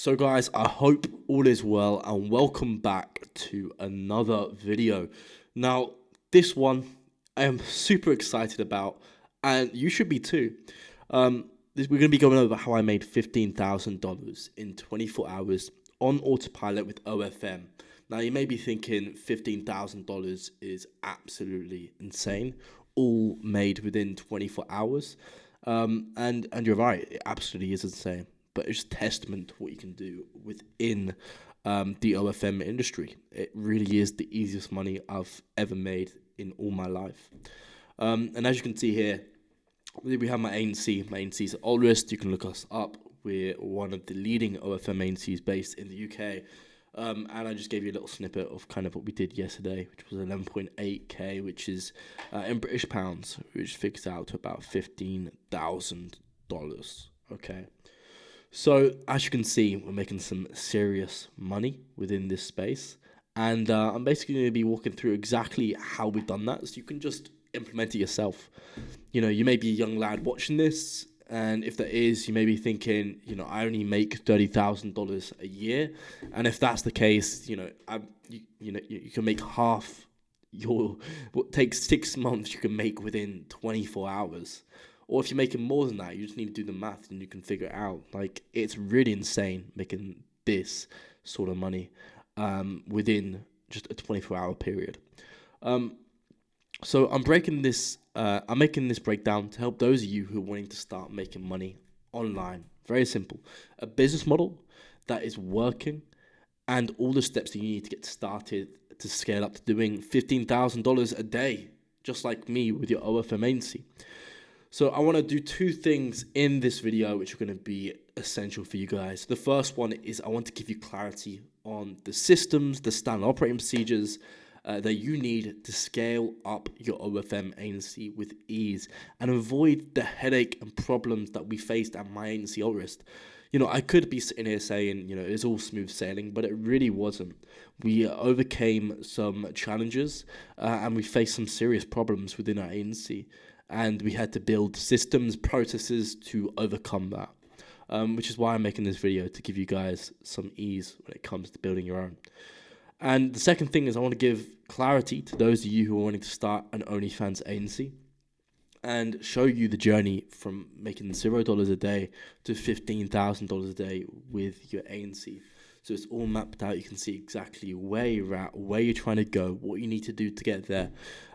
So guys, I hope all is well and welcome back to another video. Now, this one I am super excited about and you should be too. We're going to be going over how I made $15,000 in 24 hours on autopilot with OFM. Now, you may be thinking $15,000 is absolutely insane, all made within 24 hours. And you're right, it absolutely is insane. But it's testament to what you can do within the OFM industry. It really is the easiest money I've ever made in all my life. And as you can see here, we have my ANC. My ANC is Allrist. You can look us up. We're one of the leading OFM ANCs based in the UK. And I just gave you a little snippet of kind of what we did yesterday, which was 11.8k, which is in British pounds, which figures out to about $15,000. Okay. So as you can see, we're making some serious money within this space. And I'm basically going to be walking through exactly how we've done that, so you can just implement it yourself. You know, you may be a young lad watching this, and if that is, you may be thinking, you know, I only make $30,000 a year, and if that's the case, you know, you can make half what takes 6 months you can make within 24 hours. Or if you're making more than that, you just need to do the math and you can figure it out. Like, it's really insane making this sort of money within just a 24-hour period. So I'm making this breakdown to help those of you who are wanting to start making money online. Very simple. A business model that is working and all the steps that you need to get started to scale up to doing $15,000 a day, just like me with your OFM agency. So I want to do two things in this video which are going to be essential for you guys. The first one is I want to give you clarity on the systems, the standard operating procedures that you need to scale up your OFM agency with ease and avoid the headache and problems that we faced at my agency Allrist. You know, I could be sitting here saying, you know, it's all smooth sailing, but it really wasn't. We overcame some challenges and we faced some serious problems within our agency. And we had to build systems, processes to overcome that, which is why I'm making this video, to give you guys some ease when it comes to building your own. And the second thing is I want to give clarity to those of you who are wanting to start an OnlyFans agency and show you the journey from making $0 a day to $15,000 a day with your agency. So it's all mapped out. You can see exactly where you're at, where you're trying to go, what you need to do to get there,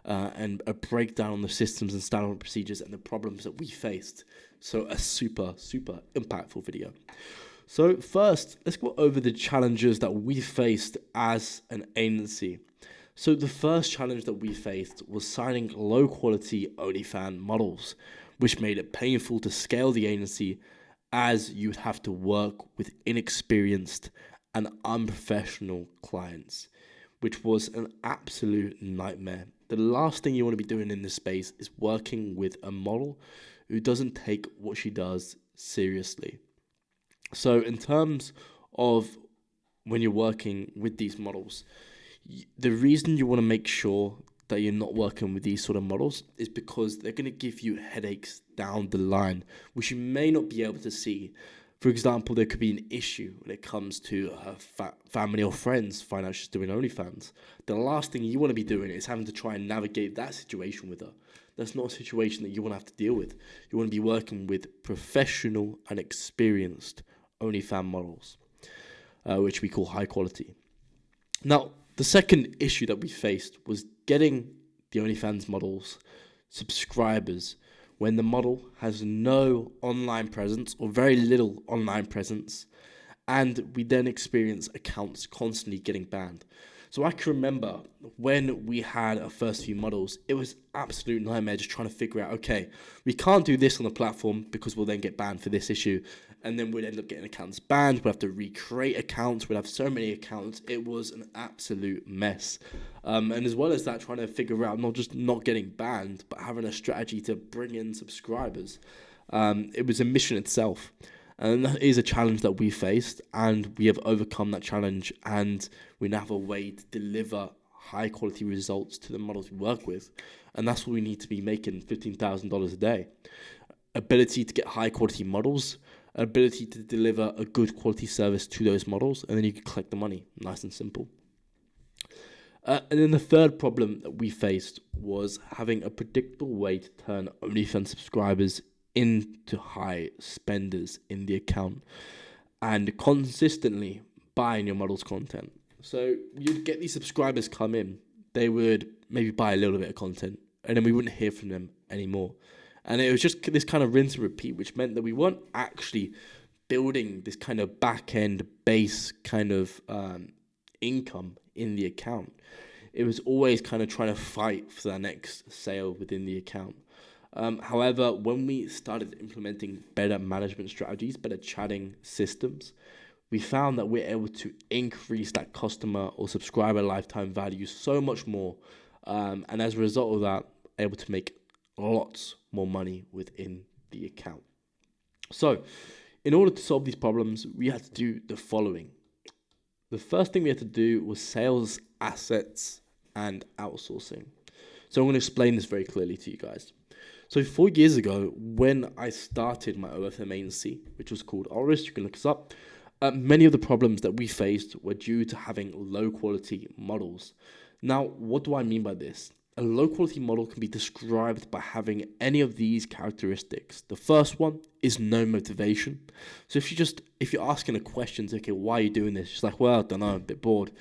and a breakdown on the systems and standard procedures and the problems that we faced. So a super, super impactful video. So first, let's go over the challenges that we faced as an agency. So the first challenge that we faced was signing low quality OnlyFans models, which made it painful to scale the agency as you would have to work with inexperienced and unprofessional clients, which was an absolute nightmare. The last thing you want to be doing in this space is working with a model who doesn't take what she does seriously. So in terms of when you're working with these models, the reason you want to make sure that you're not working with these sort of models is because they're going to give you headaches down the line, which you may not be able to see. For example, there could be an issue when it comes to her family or friends find out she's doing OnlyFans. The last thing you want to be doing is having to try and navigate that situation with her. That's not a situation that you want to have to deal with. You want to be working with professional and experienced OnlyFans models, which we call high quality. Now, the second issue that we faced was getting the OnlyFans models subscribers when the model has no online presence or very little online presence, and we then experience accounts constantly getting banned. So I can remember when we had our first few models, it was absolute nightmare just trying to figure out, okay, we can't do this on the platform because we'll then get banned for this issue. And then we'd end up getting accounts banned. We'd have to recreate accounts. We'd have so many accounts. It was an absolute mess. And as well as that, trying to figure out not just not getting banned, but having a strategy to bring in subscribers. It was a mission itself. And that is a challenge that we faced, and we have overcome that challenge, and we now have a way to deliver high quality results to the models we work with. And that's what we need to be making $15,000 a day. Ability to get high quality models, ability to deliver a good quality service to those models, and then you can collect the money. Nice and simple. And then the third problem that we faced was having a predictable way to turn OnlyFans subscribers into high spenders in the account and consistently buying your model's content. So you'd get these subscribers come in, they would maybe buy a little bit of content, and then we wouldn't hear from them anymore. And it was just this kind of rinse and repeat, which meant that we weren't actually building this kind of back-end base kind of income in the account. It was always kind of trying to fight for that next sale within the account. However, when we started implementing better management strategies, better chatting systems, we found that we're able to increase that customer or subscriber lifetime value so much more. And as a result of that, able to make lots more money within the account. So in order to solve these problems, we had to do the following. The first thing we had to do was sales assets and outsourcing. So I'm going to explain this very clearly to you guys. So 4 years ago, when I started my OFM agency, which was called Oris, you can look us up, many of the problems that we faced were due to having low quality models. Now, what do I mean by this? A low quality model can be described by having any of these characteristics. The first one is no motivation. So if you're asking a question, okay, why are you doing this? It's like, well, I don't know, I'm a bit bored.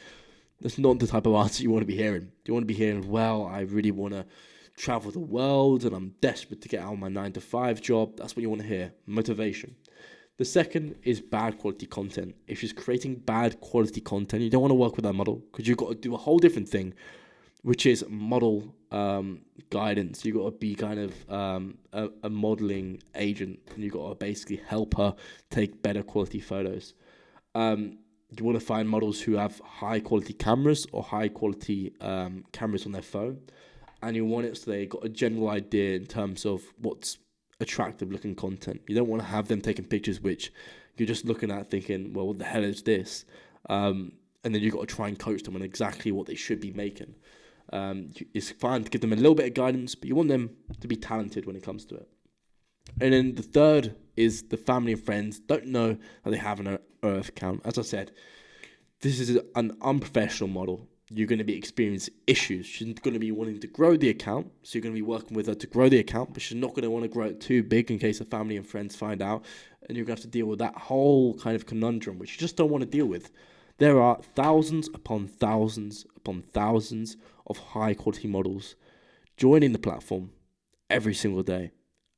That's not the type of answer you want to be hearing. You want to be hearing, well, I really want to travel the world and I'm desperate to get out of my 9-to-5 job. That's what you want to hear, motivation. The second is bad quality content. If she's creating bad quality content, you don't want to work with that model because you've got to do a whole different thing, which is model guidance. You've got to be kind of a modeling agent, and you've got to basically help her take better quality photos. You want to find models who have high quality cameras or high quality cameras on their phone, and you want it so they got a general idea in terms of what's attractive looking content. You don't want to have them taking pictures which you're just looking at thinking, well, what the hell is this? And then you've got to try and coach them on exactly what they should be making. It's fine to give them a little bit of guidance, but you want them to be talented when it comes to it. And then the third is the family and friends don't know that they have an Earth account. As I said, this is an unprofessional model. You're going to be experiencing issues. She's going to be wanting to grow the account, so you're going to be working with her to grow the account, but she's not going to want to grow it too big in case her family and friends find out, and you're going to have to deal with that whole kind of conundrum, which you just don't want to deal with. There are thousands upon thousands upon thousands of high-quality models joining the platform every single day,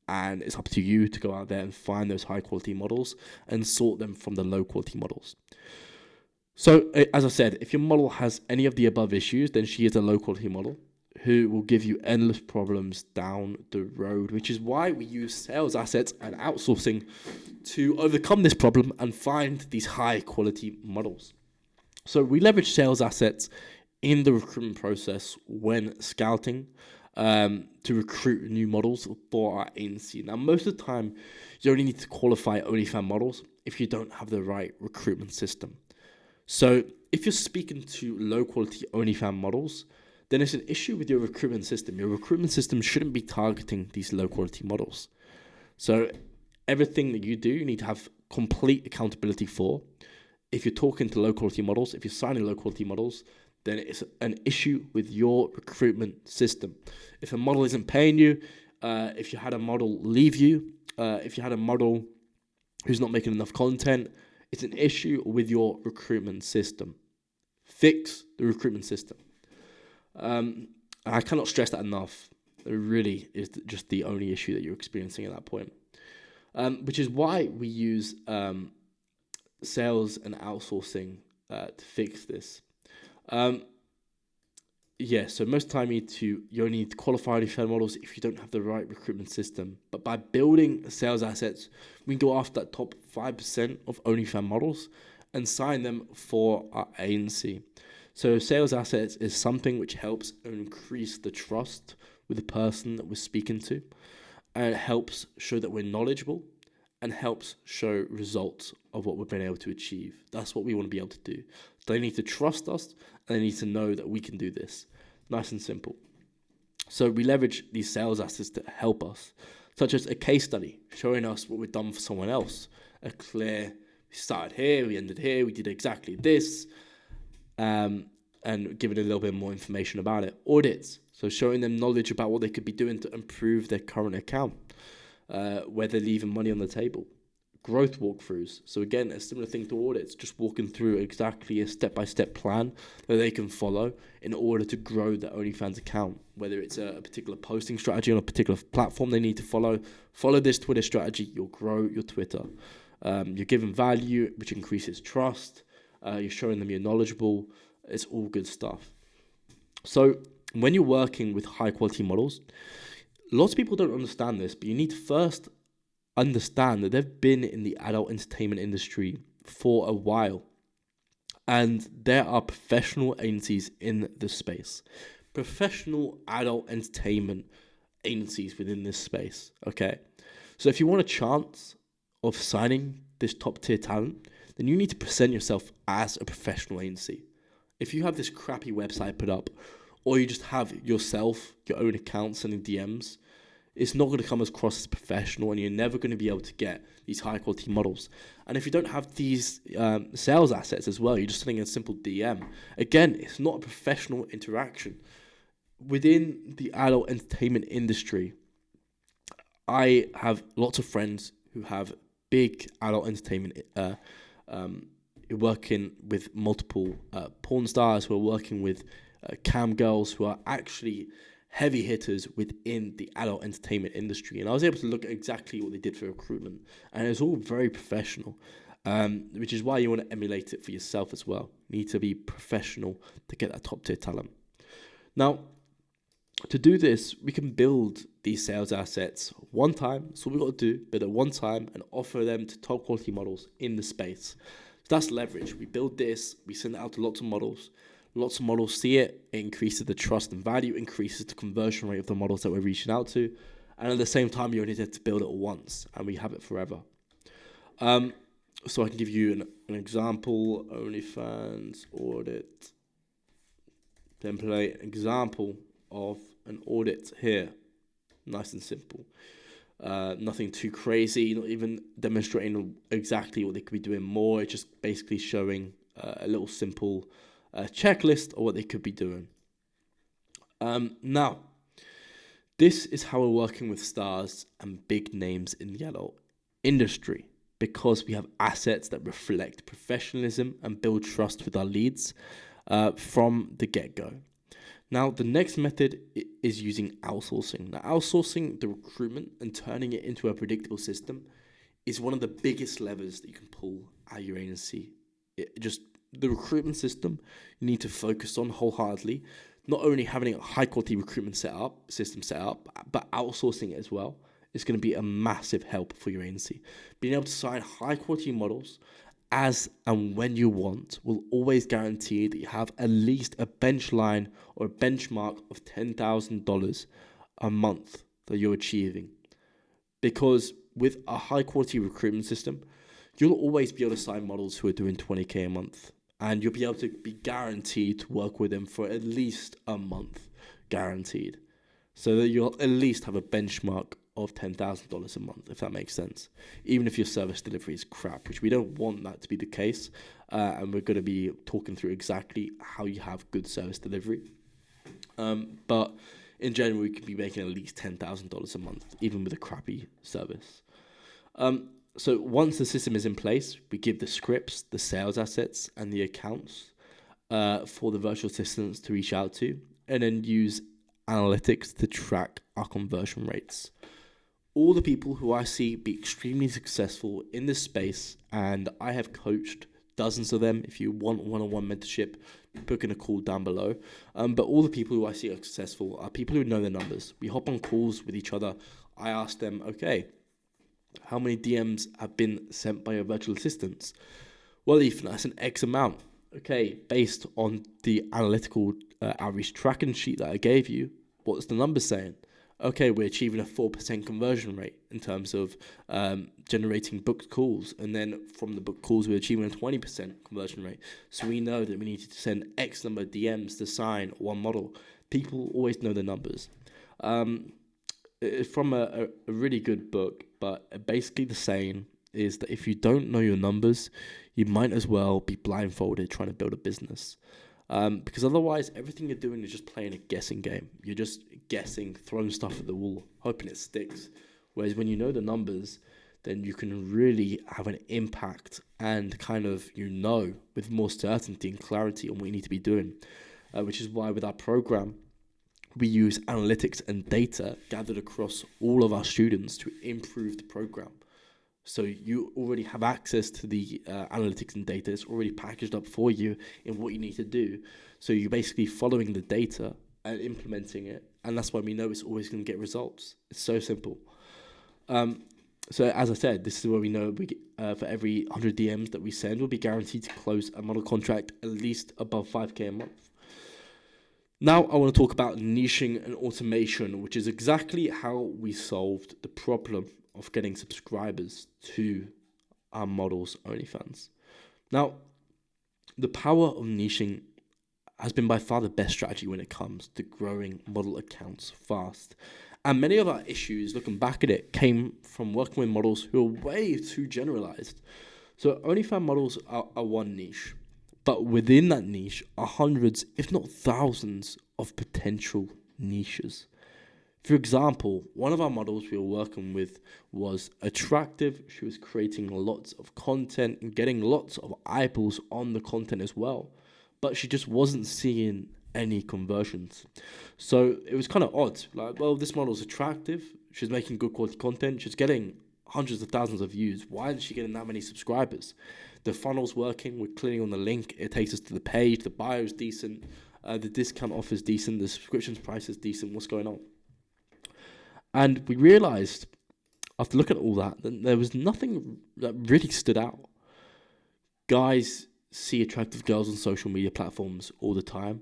and it's up to you to go out there and find those high-quality models and sort them from the low-quality models. So, as I said, if your model has any of the above issues, then she is a low-quality model who will give you endless problems down the road, which is why we use sales assets and outsourcing to overcome this problem and find these high-quality models. So we leverage sales assets in the recruitment process when scouting to recruit new models for our agency. Now, most of the time, you only need to qualify OnlyFans models if you don't have the right recruitment system. So if you're speaking to low-quality OnlyFans models, then it's an issue with your recruitment system. Your recruitment system shouldn't be targeting these low-quality models. So everything that you do, you need to have complete accountability for. If you're talking to low-quality models, if you're signing low-quality models, then it's an issue with your recruitment system. If a model isn't paying you, if you had a model leave you, if you had a model who's not making enough content, it's an issue with your recruitment system. Fix the recruitment system. I cannot stress that enough. It really is just the only issue that you're experiencing at that point. Which is why we use sales and outsourcing to fix this. So most of the time you only need to qualify OnlyFans models if you don't have the right recruitment system. But by building sales assets, we can go after that top 5% of OnlyFans models and sign them for our agency. So sales assets is something which helps increase the trust with the person that we're speaking to, and it helps show that we're knowledgeable and helps show results of what we've been able to achieve. That's what we want to be able to do. They need to trust us, and they need to know that we can do this. Nice and simple. So we leverage these sales assets to help us, such as a case study showing us what we've done for someone else, a clear, we started here, we ended here, we did exactly this, and giving a little bit more information about it. Audits, so showing them knowledge about what they could be doing to improve their current account, where they're leaving money on the table. Growth walkthroughs, so again, a similar thing to audits, just walking through exactly a step-by-step plan that they can follow in order to grow their OnlyFans account, whether it's a particular posting strategy on a particular platform they need to follow this Twitter strategy, you'll grow your Twitter. You're giving value, which increases trust. You're showing them you're knowledgeable. It's all good stuff. So when you're working with high quality models, lots of people don't understand this, but you need to first understand that they've been in the adult entertainment industry for a while. And there are professional agencies in the space. Professional adult entertainment agencies within this space, okay? So if you want a chance of signing this top tier talent, then you need to present yourself as a professional agency. If you have this crappy website put up, or you just have yourself, your own account sending DMs, it's not going to come across as professional, and you're never going to be able to get these high quality models. And if you don't have these sales assets as well, you're just sending a simple DM. Again, it's not a professional interaction. Within the adult entertainment industry, I have lots of friends who have big adult entertainment, working with multiple porn stars, who are working with cam girls, who are actually heavy hitters within the adult entertainment industry. And I was able to look at exactly what they did for recruitment, and it's all very professional, which is why you want to emulate it for yourself as well. You need to be professional to get that top tier talent. Now, to do this, we can build these sales assets one time. So we got to do, build it one time and offer them to top quality models in the space. So that's leverage. We build this, we send it out to lots of models. Lots of models see it, it increases the trust and value, increases the conversion rate of the models that we're reaching out to. And at the same time, you only need to build it once, and we have it forever. So I can give you an example. OnlyFans audit template, example of an audit here. Nice and simple. Nothing too crazy, not even demonstrating exactly what they could be doing more. It's just basically showing a little simple checklist of what they could be doing. Now, this is how we're working with stars and big names in the adult industry, because we have assets that reflect professionalism and build trust with our leads from the get-go. Now, the next method is using outsourcing. Now, outsourcing the recruitment and turning it into a predictable system is one of the biggest levers that you can pull at your agency. The recruitment system you need to focus on wholeheartedly, not only having a high quality recruitment system set up, but outsourcing it as well is going to be a massive help for your agency. Being able to sign high quality models as and when you want will always guarantee that you have at least a bench line or a benchmark of $10,000 a month that you're achieving. Because with a high quality recruitment system, you'll always be able to sign models who are doing 20K a month. And you'll be able to be guaranteed to work with them for at least a month, guaranteed. So that you'll at least have a benchmark of $10,000 a month, if that makes sense. Even if your service delivery is crap, which we don't want that to be the case. And we're going to be talking through exactly how you have good service delivery. But in general, you could be making at least $10,000 a month, even with a crappy service. So once the system is in place, we give the scripts, the sales assets, and the accounts for the virtual assistants to reach out to, and then use analytics to track our conversion rates. All the people who I see be extremely successful in this space, and I have coached dozens of them. If you want one-on-one mentorship, book in a call down below. But all the people who I see are successful are people who know their numbers. We hop on calls with each other. I ask them, okay, how many DMs have been sent by your virtual assistants? Well, Ethan, that's an X amount. Okay, based on the analytical outreach tracking sheet that I gave you, what's the number saying? Okay, we're achieving a 4% conversion rate in terms of generating booked calls. And then from the booked calls, we're achieving a 20% conversion rate. So we know that we need to send X number of DMs to sign one model. People always know the numbers. It's from a really good book, but basically the saying is that if you don't know your numbers, you might as well be blindfolded trying to build a business. Because otherwise, everything you're doing is just playing a guessing game. You're just guessing, throwing stuff at the wall, hoping it sticks. Whereas when you know the numbers, then you can really have an impact and kind of, with more certainty and clarity on what you need to be doing. Which is why with our program, we use analytics and data gathered across all of our students to improve the program. So you already have access to the analytics and data. It's already packaged up for you in what you need to do. So you're basically following the data and implementing it. And that's why we know it's always going to get results. It's so simple. So as I said, this is where we know for every 100 DMs that we send, we'll be guaranteed to close a model contract at least above 5K a month. Now I want to talk about niching and automation, which is exactly how we solved the problem of getting subscribers to our models OnlyFans. Now, the power of niching has been by far the best strategy when it comes to growing model accounts fast. And many of our issues, looking back at it, came from working with models who are way too generalized. So OnlyFans models are one niche, but within that niche are hundreds, if not thousands, of potential niches. For example, one of our models we were working with was attractive. She was creating lots of content and getting lots of eyeballs on the content as well, but she just wasn't seeing any conversions. So it was kind of odd. Like, well, this model's attractive. She's making good quality content. She's getting hundreds of thousands of views. Why isn't she getting that many subscribers? The funnel's working. We're clicking on the link. It takes us to the page. The bio's decent. The discount offer's decent. The subscription price is decent. What's going on? And we realized, after looking at all that there was nothing that really stood out. Guys see attractive girls on social media platforms all the time.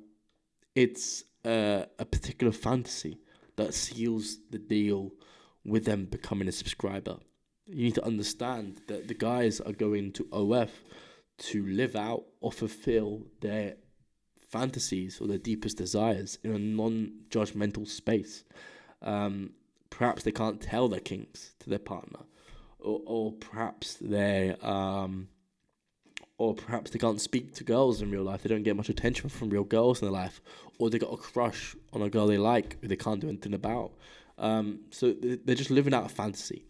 It's a particular fantasy that seals the deal with them becoming a subscriber. You need to understand that the guys are going to OF to live out or fulfill their fantasies or their deepest desires in a non-judgmental space. Perhaps they can't tell their kinks to their partner, or perhaps they can't speak to girls in real life. They don't get much attention from real girls in their life, or they got a crush on a girl they like who they can't do anything about. So they're just living out a fantasy,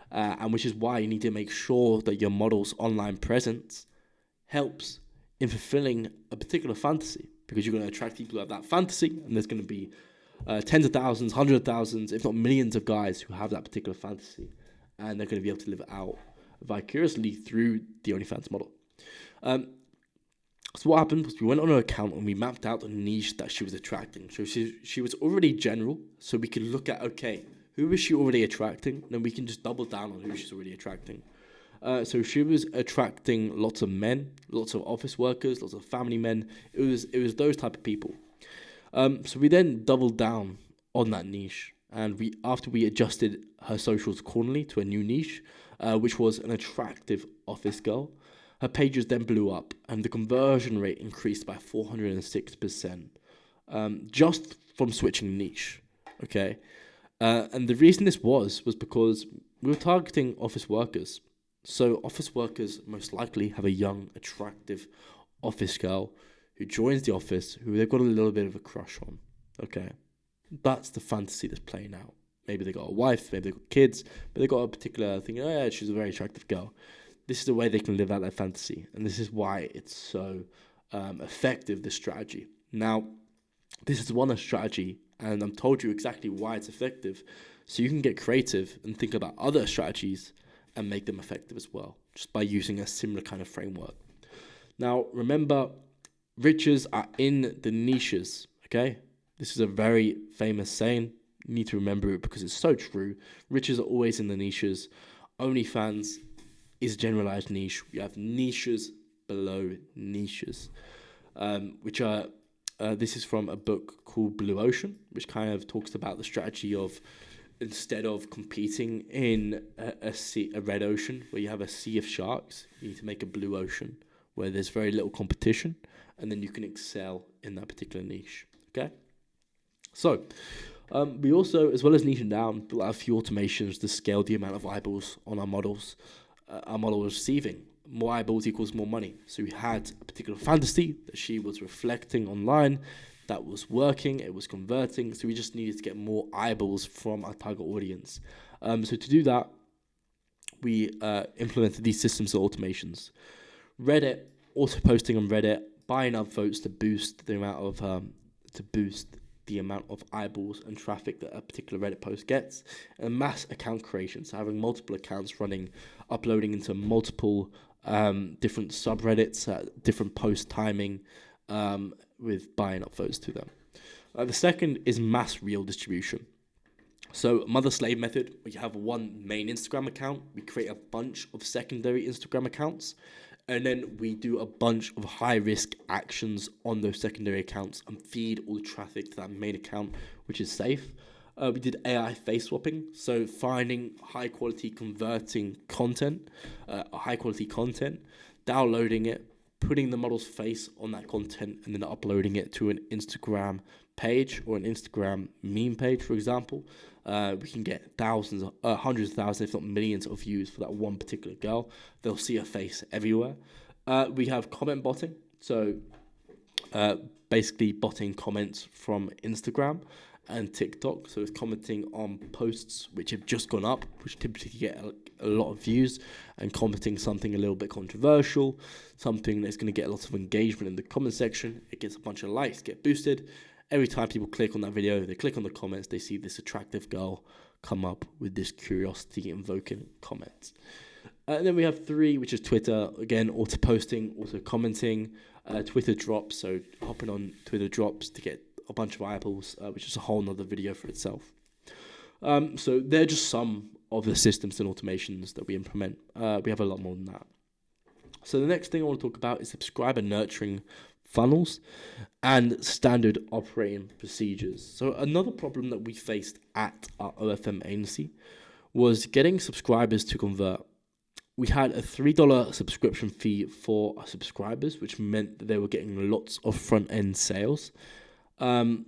and which is why you need to make sure that your model's online presence helps in fulfilling a particular fantasy, because you're going to attract people who have that fantasy, and there's going to be tens of thousands, hundreds of thousands, if not millions of guys who have that particular fantasy, and they're going to be able to live it out vicariously through the OnlyFans model. So what happened was we went on her account and we mapped out the niche that she was attracting. So she was already general, so we could look at, okay, who is she already attracting? Then we can just double down on who she's already attracting. So she was attracting lots of men, lots of office workers, lots of family men. It was those type of people. So we then doubled down on that niche, and after we adjusted her socials accordingly to a new niche, which was an attractive office girl, her pages then blew up, and the conversion rate increased by 406%, just from switching niche. Okay, and the reason this was because we were targeting office workers. So office workers most likely have a young, attractive office girl who joins the office, who they've got a little bit of a crush on. Okay, that's the fantasy that's playing out. Maybe they got a wife, maybe they got kids, but they got a particular thing. Oh yeah, she's a very attractive girl. This is the way they can live out their fantasy, and this is why it's so effective. This strategy. Now, this is one strategy, and I'm told you exactly why it's effective, so you can get creative and think about other strategies and make them effective as well, just by using a similar kind of framework. Now, remember, riches are in the niches, okay? This is a very famous saying. You need to remember it because it's so true. Riches are always in the niches. OnlyFans is a generalized niche. You have niches below niches, which are, this is from a book called Blue Ocean, which kind of talks about the strategy of, instead of competing in a red ocean where you have a sea of sharks, you need to make a blue ocean where there's very little competition, and then you can excel in that particular niche. Okay, so we also, as well as niching down, built out a few automations to scale the amount of eyeballs on our models. our model was receiving. More eyeballs equals more money. So we had a particular fantasy that she was reflecting online that was working, it was converting. So we just needed to get more eyeballs from our target audience. So to do that, we implemented these systems of automations. Reddit, auto posting on Reddit, buying up votes to boost the amount of eyeballs and traffic that a particular Reddit post gets, and mass account creation, so having multiple accounts running, uploading into multiple different subreddits at different post timing, with buying up votes to them. The second is mass reel distribution. So mother-slave method, we have one main Instagram account, we create a bunch of secondary Instagram accounts, and then we do a bunch of high-risk actions on those secondary accounts and feed all the traffic to that main account, which is safe. We did AI face swapping, so finding high-quality converting content, high-quality content, downloading it, putting the model's face on that content, and then uploading it to an Instagram page or an Instagram meme page, for example. We can get thousands, hundreds of thousands, if not millions of views for that one particular girl. They'll see her face everywhere. We have comment botting, so basically botting comments from Instagram and TikTok. So it's commenting on posts which have just gone up, which typically get a lot of views, and commenting something a little bit controversial, something that's going to get a lot of engagement in the comment section. It gets a bunch of likes, get boosted. Every time people click on that video, they click on the comments, they see this attractive girl come up with this curiosity-invoking comments. And then we have 3, which is Twitter. Again, auto-posting, auto-commenting, Twitter drops, so hopping on Twitter drops to get a bunch of eyeballs, which is a whole nother video for itself. So they're just some of the systems and automations that we implement. We have a lot more than that. So the next thing I want to talk about is subscriber nurturing funnels and standard operating procedures. So another problem that we faced at our OFM agency was getting subscribers to convert. We had a $3 subscription fee for our subscribers, which meant that they were getting lots of front-end sales. However,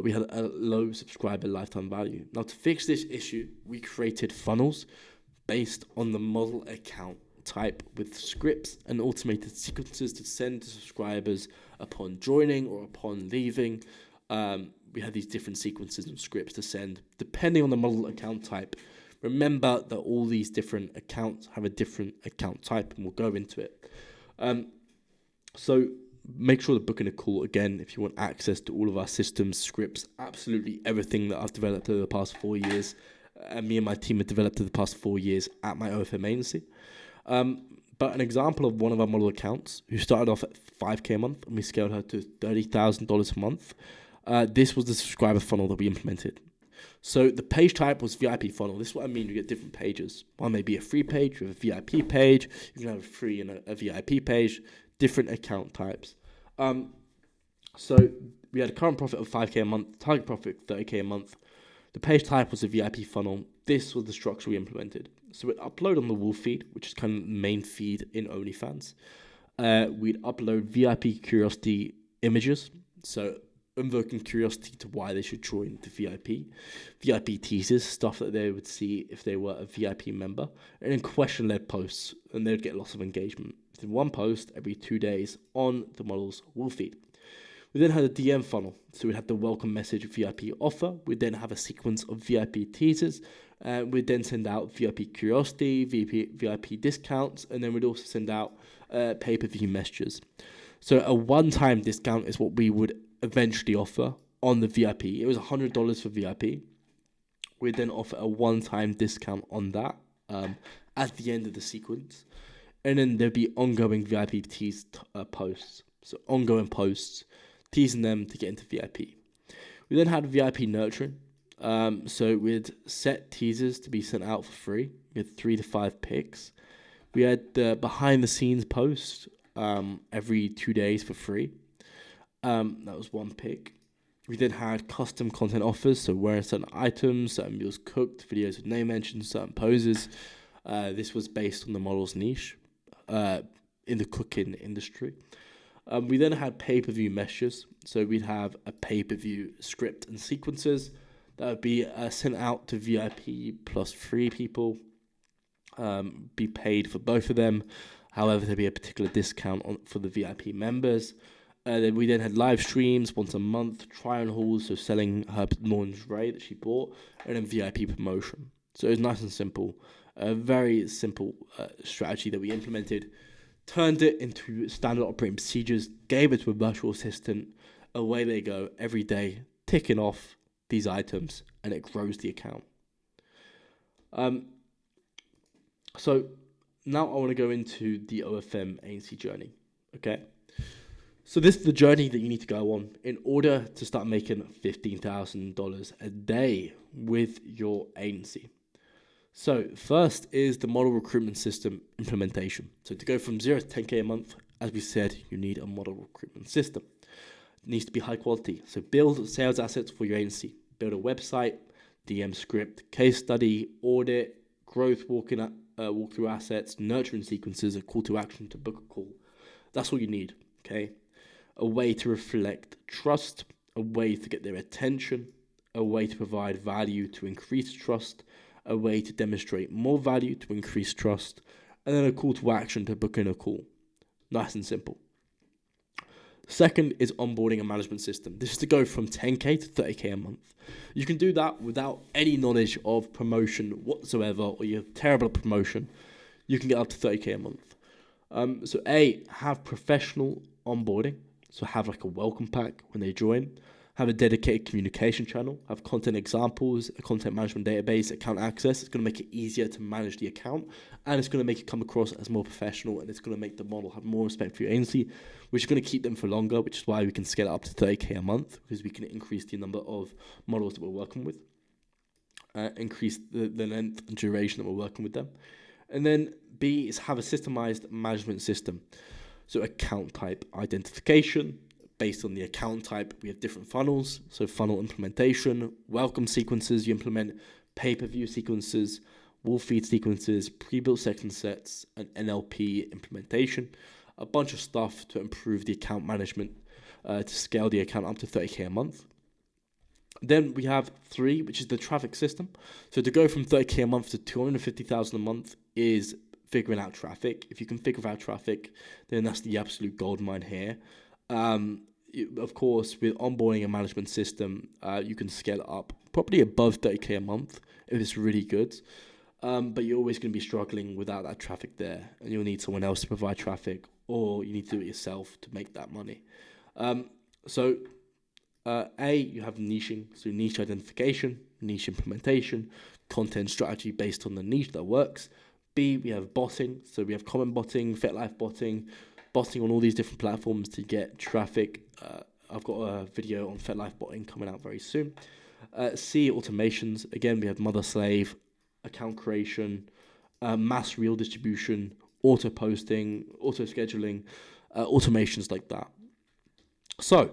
we had a low subscriber lifetime value. Now, to fix this issue, we created funnels based on the model account type with scripts and automated sequences to send to subscribers upon joining or upon leaving. We had these different sequences and scripts to send depending on the model account type. Remember that all these different accounts have a different account type, and we'll go into it. So make sure to book in a call again if you want access to all of our systems, scripts, absolutely everything that I've developed over the past 4 years, and me and my team have developed over the past 4 years at my OFM agency. But an example of one of our model accounts who started off at $5K a month and we scaled her to $30,000 a month. This was the subscriber funnel that we implemented. So the page type was VIP funnel. This is what I mean. You get different pages. One may be a free page with a VIP page. You can have a free and a VIP page. Different account types. So we had a current profit of $5K a month. Target profit $30K a month. The page type was a VIP funnel. This was the structure we implemented. So we'd upload on the Wolf feed, which is kind of the main feed in OnlyFans. We'd upload VIP curiosity images. So invoking curiosity to why they should join the VIP. VIP teasers, stuff that they would see if they were a VIP member. And then question-led posts, and they'd get lots of engagement. Within one post every 2 days on the model's Wolf feed. We then had a DM funnel. So we'd have the welcome message VIP offer. We'd then have a sequence of VIP teasers. We'd then send out VIP curiosity, VIP discounts, and then we'd also send out pay-per-view messages. So a one-time discount is what we would eventually offer on the VIP. It was $100 for VIP. We'd then offer a one-time discount on that at the end of the sequence. And then there'd be ongoing VIP posts. So ongoing posts, teasing them to get into VIP. We then had VIP nurturing. So we'd set teasers to be sent out for free. We had 3 to 5 picks. We had the behind the scenes post every 2 days for free. That was one pick. We then had custom content offers, so wearing certain items, certain meals cooked, videos with name mentions, certain poses. This was based on the model's niche in the cooking industry. We then had pay-per-view messages, so we'd have a pay-per-view script and sequences that would be sent out to VIP plus free people be paid for both of them. However, there'd be a particular discount for the VIP members. Then we had live streams once a month, try-on hauls, so selling her lingerie that she bought, and then VIP promotion. So it was nice and simple. A very simple strategy that we implemented, turned it into standard operating procedures, gave it to a virtual assistant. Away they go every day, ticking off these items, and it grows the account. So now I want to go into the OFM agency journey. Okay. So this is the journey that you need to go on in order to start making $15,000 a day with your agency. So first is the model recruitment system implementation. So to go from 0 to 10K a month, as we said, you need a model recruitment system. It needs to be high quality. So build sales assets for your agency. Build a website, DM script, case study, audit, growth walkthrough assets, nurturing sequences, a call to action to book a call. That's all you need, okay? A way to reflect trust, a way to get their attention, a way to provide value to increase trust, a way to demonstrate more value to increase trust, and then a call to action to book in a call. Nice and simple. Second is onboarding a management system. This is to go from 10K to 30K a month. You can do that without any knowledge of promotion whatsoever, or you have terrible promotion. You can get up to 30K a month. So have professional onboarding. So have like a welcome pack when they join. Have a dedicated communication channel. Have content examples, a content management database, account access. It's going to make it easier to manage the account, and it's going to make it come across as more professional, and it's going to make the model have more respect for your agency, which is going to keep them for longer, which is why we can scale it up to 30K a month, because we can increase the number of models that we're working with, increase the length and duration that we're working with them. And then B is have a systemized management system. So account type identification. Based on the account type, we have different funnels. So funnel implementation, welcome sequences, you implement pay-per-view sequences, wall feed sequences, pre-built section sets, and NLP implementation. A bunch of stuff to improve the account management, to scale the account up to 30K a month. Then we have 3, which is the traffic system. So to go from 30K a month to 250,000 a month is figuring out traffic. If you can figure out traffic, then that's the absolute gold mine here. Of course, with onboarding a management system, you can scale it up probably above 30K a month if it's really good. But you're always going to be struggling without that traffic there, and you'll need someone else to provide traffic, or you need to do it yourself to make that money. So you have niching, so niche identification, niche implementation, content strategy based on the niche that works. B, we have botting, so we have comment botting, FetLife botting on all these different platforms to get traffic. I've got a video on FetLife botting coming out very soon. C, automations. Again, we have mother-slave, account creation, mass reel distribution, auto posting, auto scheduling, automations like that. So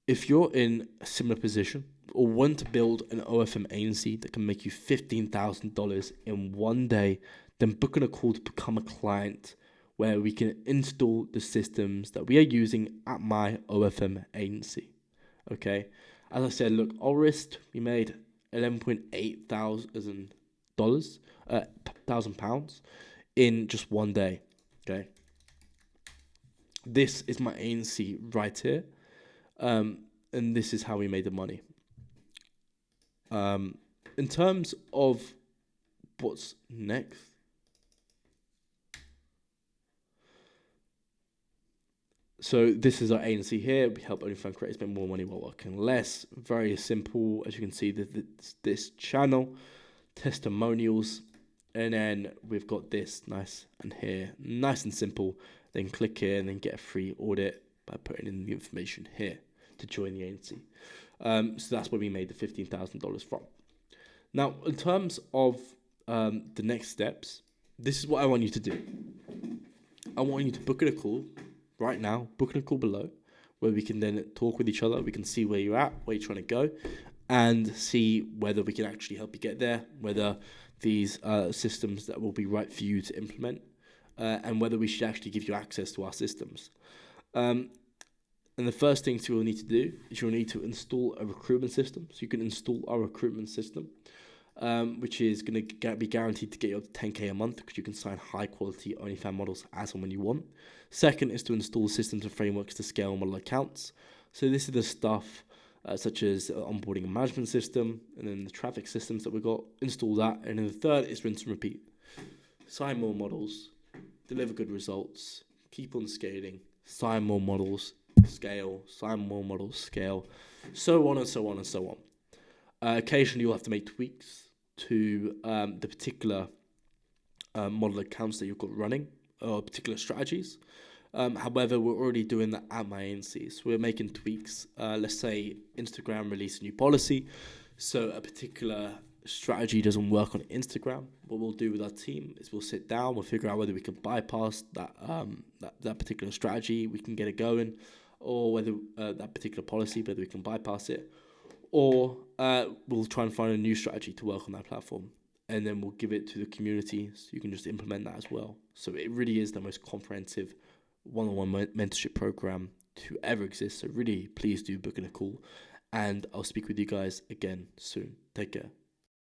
if you're in a similar position or want to build an OFM agency that can make you $15,000 in one day, then book in a call to become a client where we can install the systems that we are using at my OFM agency. Okay, as I said, look, Orist, we made £11,800 in just one day. Okay, this is my agency right here, and this is how we made the money. In terms of what's next, so this is our agency here. We help OnlyFans creators make more money while working less. Very simple. As you can see, this channel, testimonials, and then we've got this nice and simple. Then click here and then get a free audit by putting in the information here to join the agency. So that's where we made the $15,000 from. Now, in terms of the next steps, this is what I want you to do. I want you to book in a call right now, book in a call below, where we can then talk with each other. We can see where you're at, where you're trying to go, and see whether we can actually help you get there, whether these systems that will be right for you to implement, and whether we should actually give you access to our systems. And the first thing you will need to do is you'll need to install a recruitment system. So you can install our recruitment system. which is going to be guaranteed to get you up to 10K a month because you can sign high quality OnlyFans models as and when you want. Second is to install systems and frameworks to scale model accounts. So this is the stuff such as onboarding and management system, and then the traffic systems that we've got, install that. And then the third is rinse and repeat. Sign more models, deliver good results, keep on scaling, sign more models, scale, sign more models, scale, so on and so on and so on. Occasionally you'll have to make tweaks to the particular model accounts that you've got running, or particular strategies. However, we're already doing that at my agency. So we're making tweaks. Let's say Instagram release a new policy, so a particular strategy doesn't work on Instagram. What we'll do with our team is we'll sit down, we'll figure out whether we can bypass that particular strategy, we can get it going, or whether that particular policy, whether we can bypass it, or we'll try and find a new strategy to work on that platform. And then we'll give it to the community so you can just implement that as well. So it really is the most comprehensive one-on-one mentorship program to ever exist. So really, please do book in a call. And I'll speak with you guys again soon. Take care.